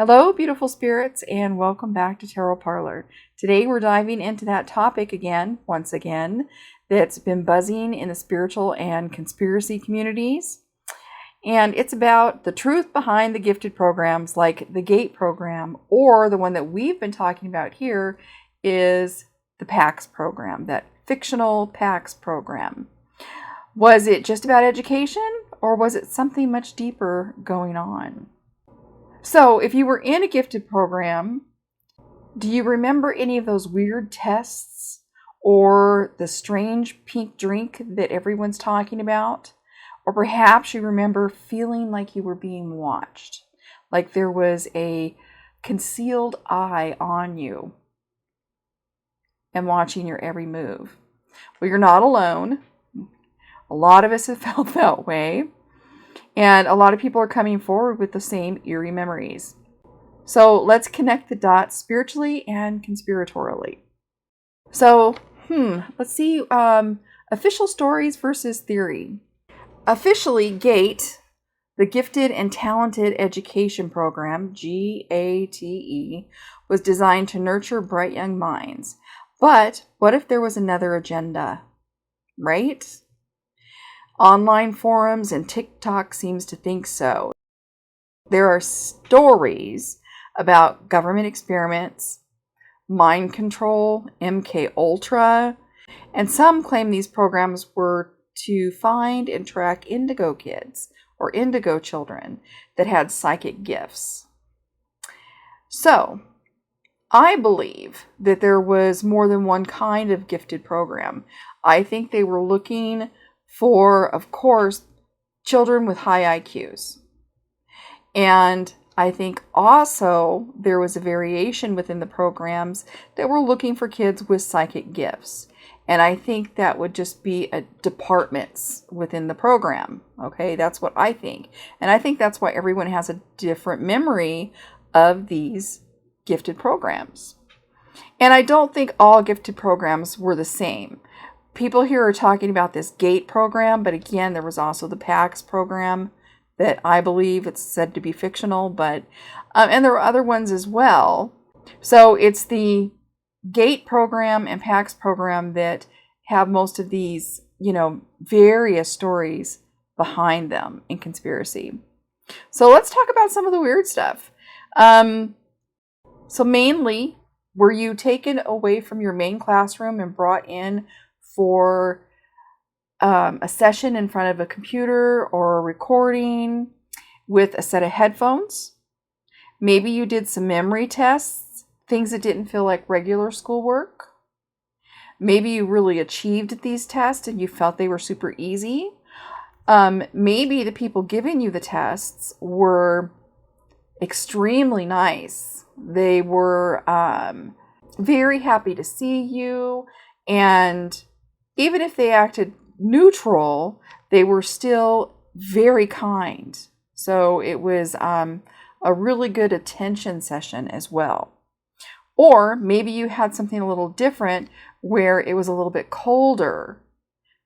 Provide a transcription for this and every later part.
Hello, beautiful spirits, and welcome back to Tarot Parlor. Today we're diving into that topic once again, that's been buzzing in the spiritual and conspiracy communities. And it's about the truth behind the gifted programs like the GATE program, or the one that we've been talking about here is the PAX program, that fictional PAX program. Was it just about education, or was it something much deeper going on? So, if you were in a gifted program, do you remember any of those weird tests or the strange pink drink that everyone's talking about? Or perhaps you remember feeling like you were being watched, like there was a concealed eye on you and watching your every move. Well, you're not alone. A lot of us have felt that way. And a lot of people are coming forward with the same eerie memories. So let's connect the dots spiritually and conspiratorially. So, let's see. Official stories versus theory. Officially, GATE, the Gifted and Talented Education Program, GATE, was designed to nurture bright young minds. But what if there was another agenda, right? Online forums and TikTok seems to think so. There are stories about government experiments, mind control, MK Ultra, and some claim these programs were to find and track indigo kids or indigo children that had psychic gifts. So, I believe that there was more than one kind of gifted program. I think they were looking for, of course, children with high IQs. And I think also there was a variation within the programs that were looking for kids with psychic gifts. And I think that would just be departments within the program. Okay, that's what I think. And I think that's why everyone has a different memory of these gifted programs. And I don't think all gifted programs were the same. People here are talking about this GATE program, but again, there was also the PAX program that I believe it's said to be fictional, but and there are other ones as well. So it's the GATE program and PAX program that have most of these, various stories behind them in conspiracy. So let's talk about some of the weird stuff. So mainly, were you taken away from your main classroom and brought in for a session in front of a computer or a recording with a set of headphones? Maybe you did some memory tests, things that didn't feel like regular schoolwork. Maybe you really achieved these tests and you felt they were super easy. Maybe the people giving you the tests were extremely nice. They were very happy to see you, and even if they acted neutral, they were still very kind. So it was a really good attention session as well. Or maybe you had something a little different where it was a little bit colder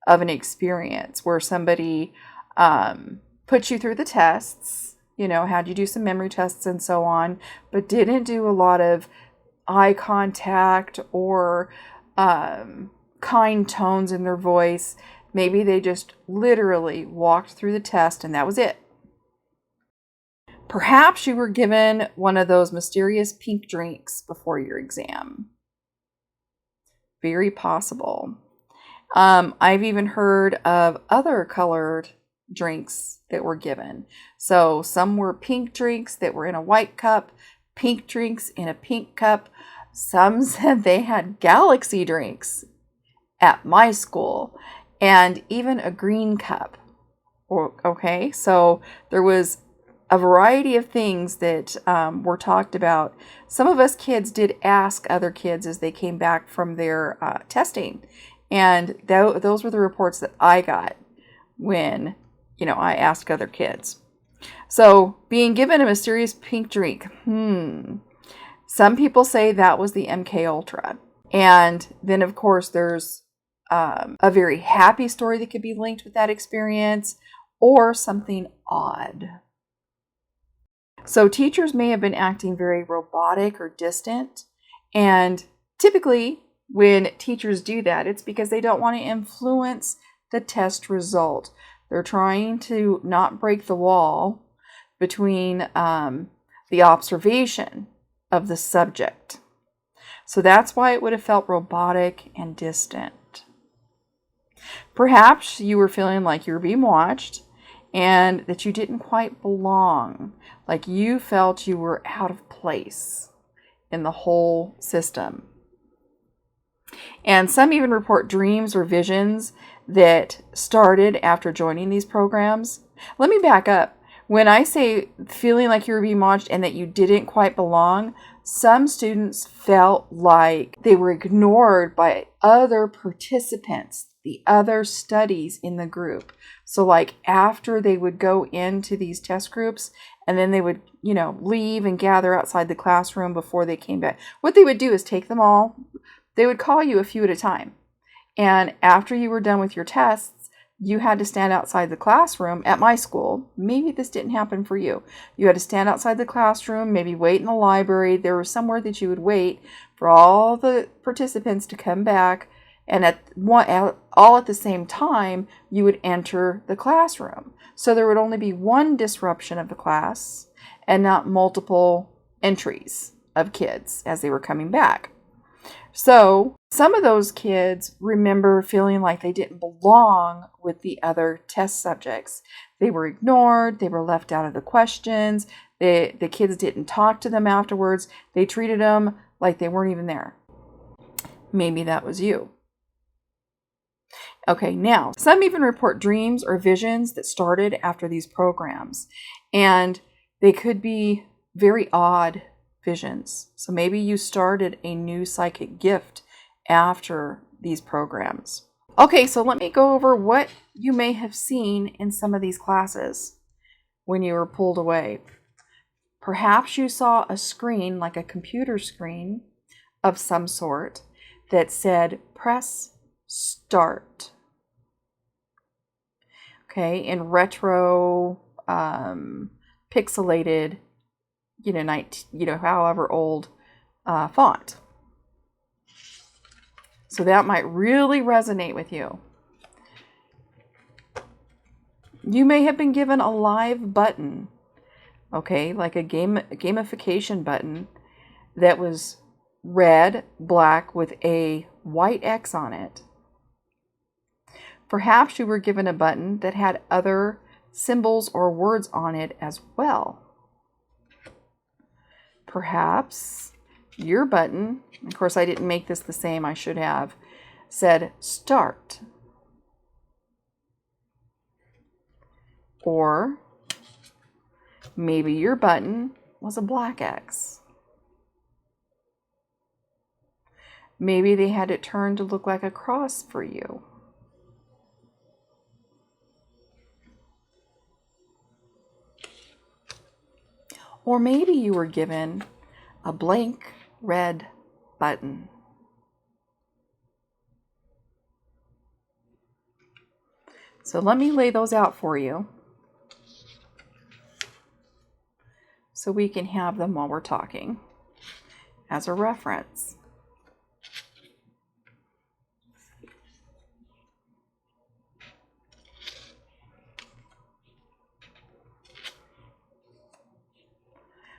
of an experience, where somebody put you through the tests, had you do some memory tests and so on, but didn't do a lot of eye contact or kind tones in their voice. Maybe they just literally walked through the test and that was it. Perhaps you were given one of those mysterious pink drinks before your exam. Very possible. I've even heard of other colored drinks that were given. So some were pink drinks that were in a white cup, pink drinks in a pink cup. Some said they had galaxy drinks at my school, and even a green cup. Okay, so there was a variety of things that were talked about. Some of us kids did ask other kids as they came back from their testing, and those were the reports that I got when I asked other kids. So being given a mysterious pink drink, some people say that was the MK Ultra. And then of course there's a very happy story that could be linked with that experience, or something odd. So teachers may have been acting very robotic or distant. And typically, when teachers do that, it's because they don't want to influence the test result. They're trying to not break the wall between the observation of the subject. So that's why it would have felt robotic and distant. Perhaps you were feeling like you were being watched and that you didn't quite belong, like you felt you were out of place in the whole system. And some even report dreams or visions that started after joining these programs. Let me back up. When I say feeling like you were being watched and that you didn't quite belong, some students felt like they were ignored by other participants, the other studies in the group. So like after they would go into these test groups and then they would, leave and gather outside the classroom before they came back. What they would do is take them all. They would call you a few at a time. And after you were done with your tests, you had to stand outside the classroom at my school. Maybe this didn't happen for you. You had to stand outside the classroom, maybe wait in the library. There was somewhere that you would wait for all the participants to come back. And all at the same time, you would enter the classroom. So there would only be one disruption of the class and not multiple entries of kids as they were coming back. So some of those kids remember feeling like they didn't belong with the other test subjects. They were ignored. They were left out of the questions. The kids didn't talk to them afterwards. They treated them like they weren't even there. Maybe that was you. Okay, now, some even report dreams or visions that started after these programs. And they could be very odd visions. So maybe you started a new psychic gift after these programs. Okay, so let me go over what you may have seen in some of these classes when you were pulled away. Perhaps you saw a screen, like a computer screen of some sort, that said, press start. Okay, in retro, pixelated, however old font. So that might really resonate with you. You may have been given a live button, okay, like a gamification button that was red, black with a white X on it. Perhaps you were given a button that had other symbols or words on it as well. Perhaps your button, of course I didn't make this the same, I should have, said start. Or maybe your button was a black X. Maybe they had it turned to look like a cross for you. Or maybe you were given a blank red button. So let me lay those out for you so we can have them while we're talking as a reference.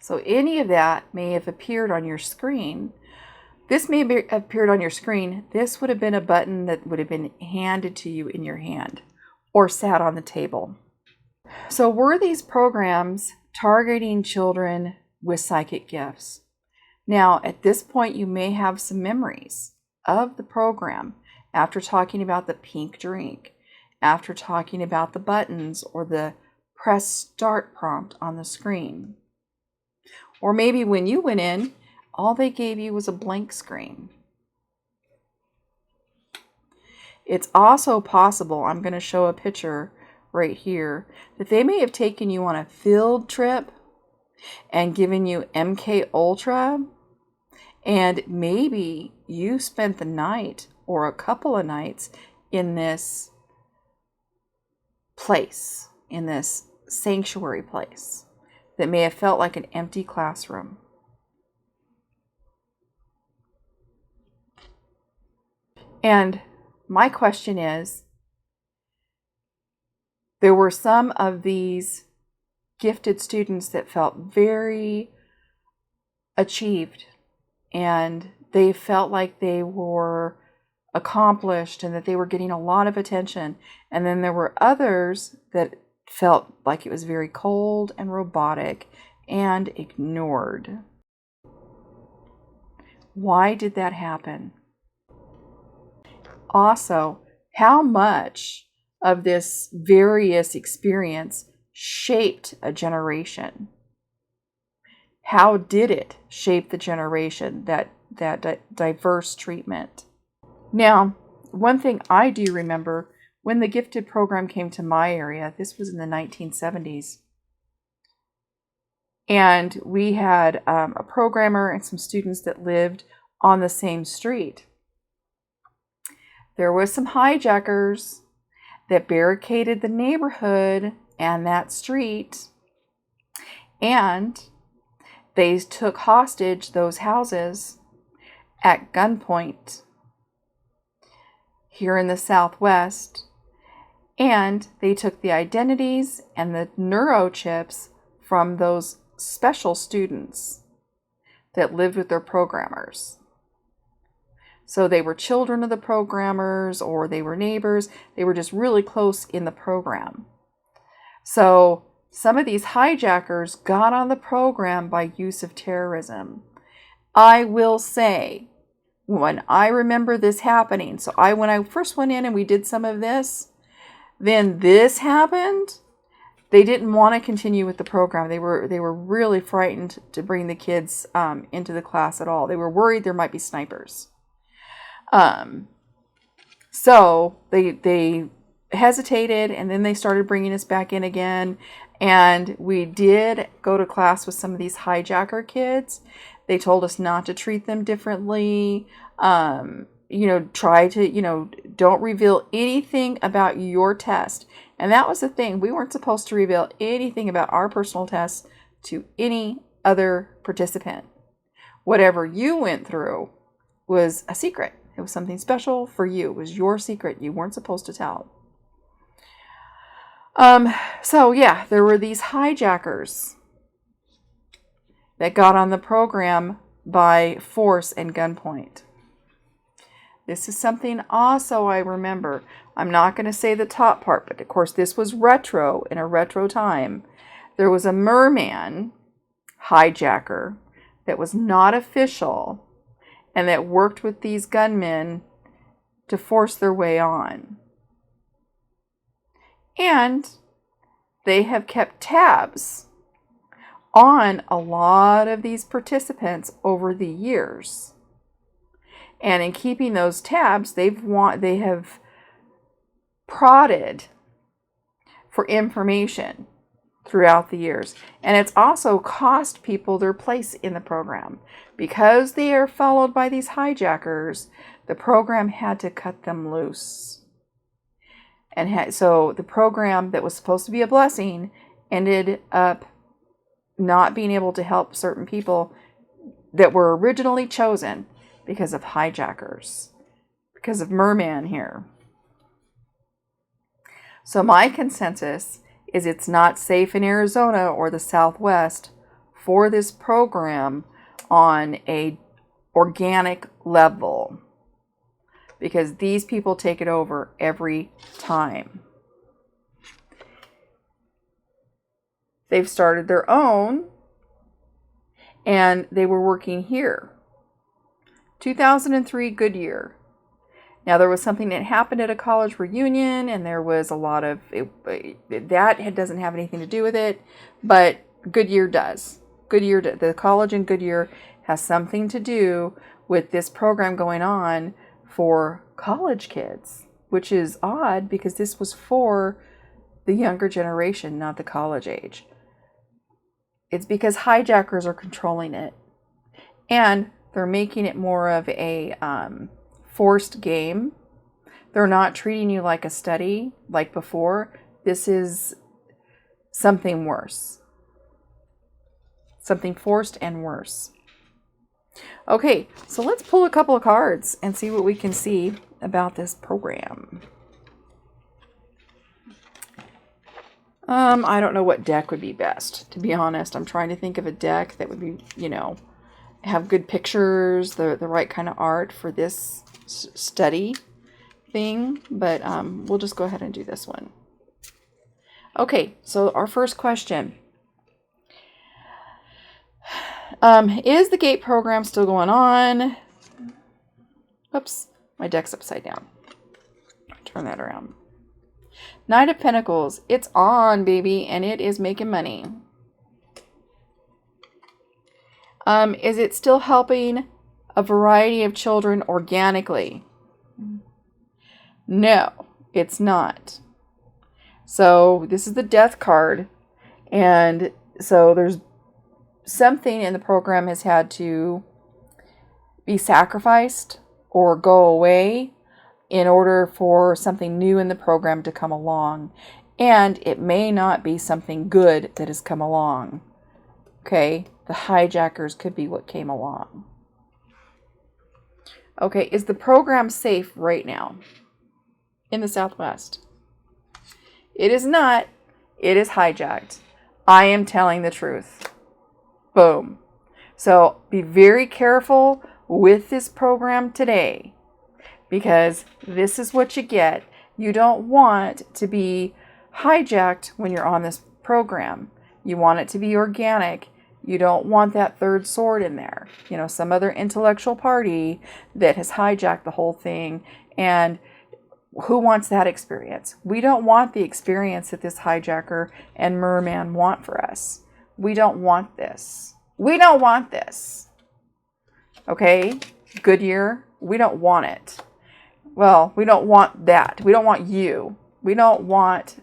So any of that may have appeared on your screen. This may have appeared on your screen. This would have been a button that would have been handed to you in your hand or sat on the table. So were these programs targeting children with psychic gifts? Now, at this point, you may have some memories of the program after talking about the pink drink, after talking about the buttons or the press start prompt on the screen. Or maybe when you went in, all they gave you was a blank screen. It's also possible, I'm going to show a picture right here, that they may have taken you on a field trip and given you MK Ultra, and maybe you spent the night or a couple of nights in this place, in this sanctuary place. that may have felt like an empty classroom. And my question is, there were some of these gifted students that felt very achieved, and they felt like they were accomplished and that they were getting a lot of attention. And then there were others that felt like it was very cold and robotic and ignored. Why did that happen? Also, how much of this various experience shaped a generation? How did it shape the generation, that diverse treatment? Now, one thing I do remember, when the gifted program came to my area, this was in the 1970s, and we had a programmer and some students that lived on the same street. There was some hijackers that barricaded the neighborhood and that street, and they took hostage those houses at gunpoint here in the Southwest, and they took the identities and the neurochips from those special students that lived with their programmers. So they were children of the programmers, or they were neighbors. They were just really close in the program. So some of these hijackers got on the program by use of terrorism. I will say, when I remember this happening, when I first went in and we did some of this, then this happened. They didn't want to continue with the program. They were really frightened to bring the kids into the class at all. They were worried there might be snipers. So they hesitated, and then they started bringing us back in again. And we did go to class with some of these hijacker kids. They told us not to treat them differently. Try to, don't reveal anything about your test. And that was the thing. We weren't supposed to reveal anything about our personal tests to any other participant. Whatever you went through was a secret. It was something special for you. It was your secret. You weren't supposed to tell. There were these hijackers that got on the program by force and gunpoint. This is something also I remember. I'm not going to say the top part, but of course this was retro, in a retro time. There was a merman hijacker that was not official and that worked with these gunmen to force their way on. And they have kept tabs on a lot of these participants over the years. And in keeping those tabs, they have prodded for information throughout the years. And it's also cost people their place in the program. Because they are followed by these hijackers, the program had to cut them loose. And so the program that was supposed to be a blessing ended up not being able to help certain people that were originally chosen because of hijackers, because of merman here. So my consensus is it's not safe in Arizona or the Southwest for this program on a organic level, because these people take it over every time. They've started their own, and they were working here. 2003, good year. Now, there was something that happened at a college reunion, and there was a lot of that doesn't have anything to do with it, but Goodyear does. The college in Goodyear has something to do with this program going on for college kids, which is odd because this was for the younger generation, not the college age. It's because hijackers are controlling it, and they're making it more of a forced game. They're not treating you like a study like before. This is something worse. Something forced and worse. Okay, so let's pull a couple of cards and see what we can see about this program. I don't know what deck would be best, to be honest. I'm trying to think of a deck that would be, have good pictures, the right kind of art for this study thing, but we'll just go ahead and do this one. Okay, so our first question. Is the GATE program still going on? Oops, my deck's upside down. Turn that around. Knight of Pentacles. It's on, baby, and it is making money. Is it still helping a variety of children organically? No, it's not. So this is the Death card, and so there's something in the program has had to be sacrificed or go away in order for something new in the program to come along. And it may not be something good that has come along. Okay, the hijackers could be what came along. Okay, is the program safe right now in the Southwest? It is not. It is hijacked. I am telling the truth. Boom. So be very careful with this program today, because this is what you get. You don't want to be hijacked when you're on this program. You want it to be organic. You don't want that third sword in there. Some other intellectual party that has hijacked the whole thing. And who wants that experience? We don't want the experience that this hijacker and merman want for us. We don't want this. We don't want this. Okay? Goodyear, we don't want it. Well, we don't want that. We don't want you. We don't want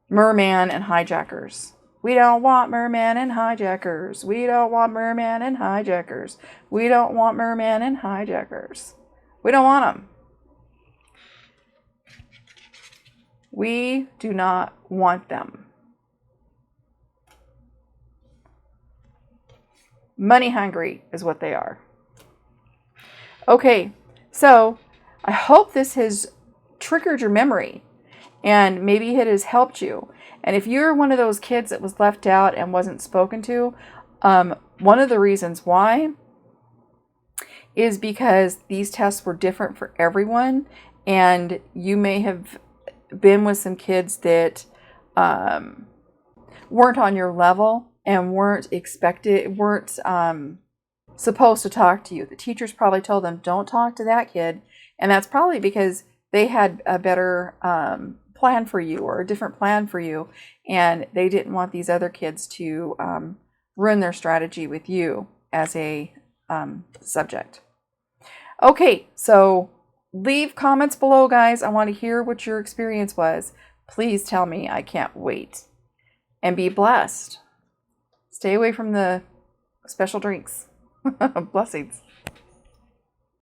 merman and hijackers. We don't want merman and hijackers. We don't want merman and hijackers. We don't want merman and hijackers. We don't want them. We do not want them. Money hungry is what they are. Okay, so I hope this has triggered your memory and maybe it has helped you. And if you're one of those kids that was left out and wasn't spoken to, one of the reasons why is because these tests were different for everyone, and you may have been with some kids that weren't on your level and weren't supposed to talk to you. The teachers probably told them, don't talk to that kid. And that's probably because they had a better plan for you, or a different plan for you. And they didn't want these other kids to ruin their strategy with you as a subject. Okay, so leave comments below, guys. I want to hear what your experience was. Please tell me. I can't wait. And be blessed. Stay away from the special drinks. Blessings.